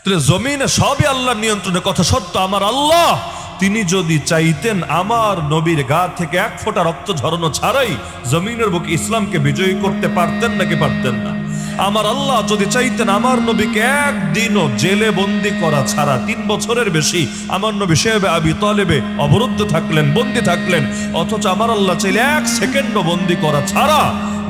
জমিনে সবই আল্লাহর নিয়ন্ত্রণে, কথা সত্য। আমার আল্লাহ তিনি যদি চাইতেন আমার নবীর গা থেকে এক ফোঁটা রক্ত ঝরানো ছাড়াই জমিনের বুকে ইসলামকে বিজয়ী করতে পারতেন নাকি পারতেন না? আমার আল্লাহ যদি চাইতেন আমার নবীকে একদিনও জেলে বন্দি করা ছাড়া 3 বছরের বেশি আমার নবী শেবে আবি তালেবে অবরুদ্ধ থাকলেন, বন্দি থাকলেন, অথচ আমার আল্লাহ চাইলে 1 সেকেন্ডও বন্দি করা ছাড়া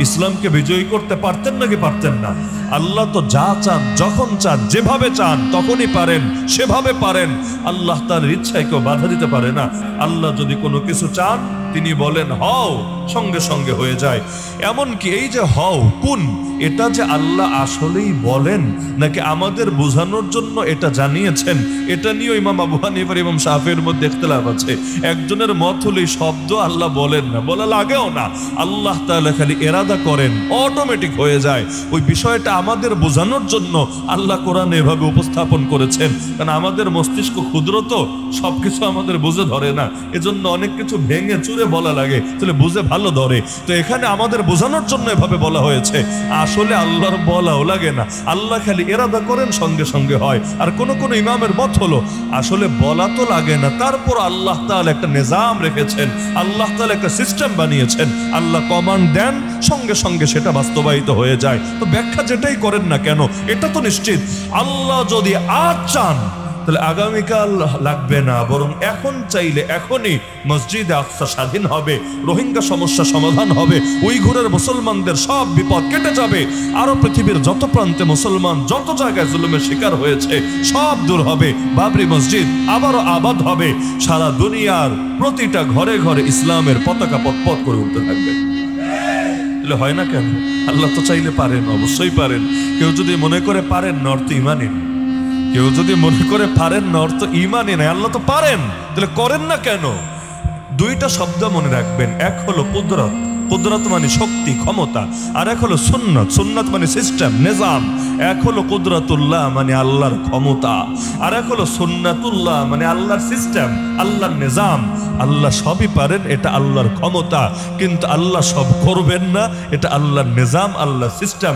ইসলামকে বিজয়ী করতে পারতেন নাকি পারতেন না? আল্লাহ তো যা চান, যখন চান, যেভাবে চান তখনই পারেন, সেভাবে পারেন। আল্লাহ তার ইচ্ছায় কেউ বাধা দিতে পারে না। আল্লাহ যদি কোনো কিছু চান তিনি বলেন হও, সঙ্গে সঙ্গে হয়ে যায়। এমনকি এই যে হও কুন, এটা যে আল্লাহ আসলেই বলেন নাকি আমাদের বোঝানোর জন্য এটা জানিয়েছেন, এটা নিয়ে ইমাম আবু হানিফা এবং শাফিঈর মধ্যে ইখতিলাফ আছে। একজনের মত হলো এই শব্দ আল্লাহ বলেন না, বলা লাগেও না, আল্লাহ তাআলা খালি ইরাদা করেন, অটোমেটিক হয়ে যায়। ওই বিষয়টা আমাদের বোঝানোর জন্য আল্লাহ কোরআনে এভাবে উপস্থাপন করেছেন। কারণ আমাদের মস্তিষ্ক ক্ষুদ্র, তো সবকিছু আমাদের বুঝে ধরে না, এজন্য অনেক কিছু ভেঙে চুরে বলা লাগে, তাহলে বুঝে ভালো ধরে। তো এখানে আমাদের বোঝানোর জন্য এভাবে বলা হয়েছে, আসলে আল্লাহর বলাও লাগে না, আল্লাহ খালি ইরাদা করেন, সঙ্গে সঙ্গে হয়। আর কোন কোন ইমামের মত হলো আসলে বলা তো লাগে না, তারপর আল্লাহ তাআলা একটা নিজাম রেখেছেন, আল্লাহ তাআলা একটা সিস্টেম বানিয়েছেন, আল্লাহ কমান্ড দেন, সঙ্গে সঙ্গে সেটা বাস্তবায়িত হয়ে যায়। তো ব্যাখ্যা যেটাই করেন না কেন, এটা তো নিশ্চিত আল্লাহ যদি আজ চান তাহলে আগামীকাল লাগবে না, বরং এখন চাইলে এখনই মসজিদে আকসা স্বাধীন হবে, রোহিঙ্গা সমস্যা সমাধান হবে, উইঘুরের মুসলমানদের সব বিপদ কেটে যাবে, আরো পৃথিবীর যত প্রান্তে মুসলমান যত জায়গায় জুলুমের শিকার হয়েছে সব দূর হবে, বাবরি মসজিদ আবারও আবাদ হবে, সারা দুনিয়ার প্রতিটা ঘরে ঘরে ইসলামের পতাকা পতপত করে উঠতে থাকবে। হয় না কেন? আল্লাহ তো চাইলে পারেন, অবশ্যই পারেন। কেউ যদি মনে করে পারেন না, অর্থ ইমানই নেই। কেউ যদি মনে করে পারেন না, অর্থ ইমানই নাই। আল্লাহ তো পারেন, তাহলে করেন না কেন? 2টা শব্দ মনে রাখবেন, এক হলো কুদরত, কুদরত মানে শক্তি, ক্ষমতা, আর এক হলো সুন্নত, সুন্নত মানে সিস্টেম, নিজাম। এক হলো কুদরতুল্লাহ মানে আল্লাহর ক্ষমতা, আর এক হলো সুন্নাতুল্লাহ মানে আল্লাহর সিস্টেম, আল্লাহর নিজাম। আল্লাহ সবই পারেন, এটা আল্লাহর ক্ষমতা, কিন্তু আল্লাহ সব করবেন না, এটা আল্লাহর নিজাম, আল্লাহর সিস্টেম।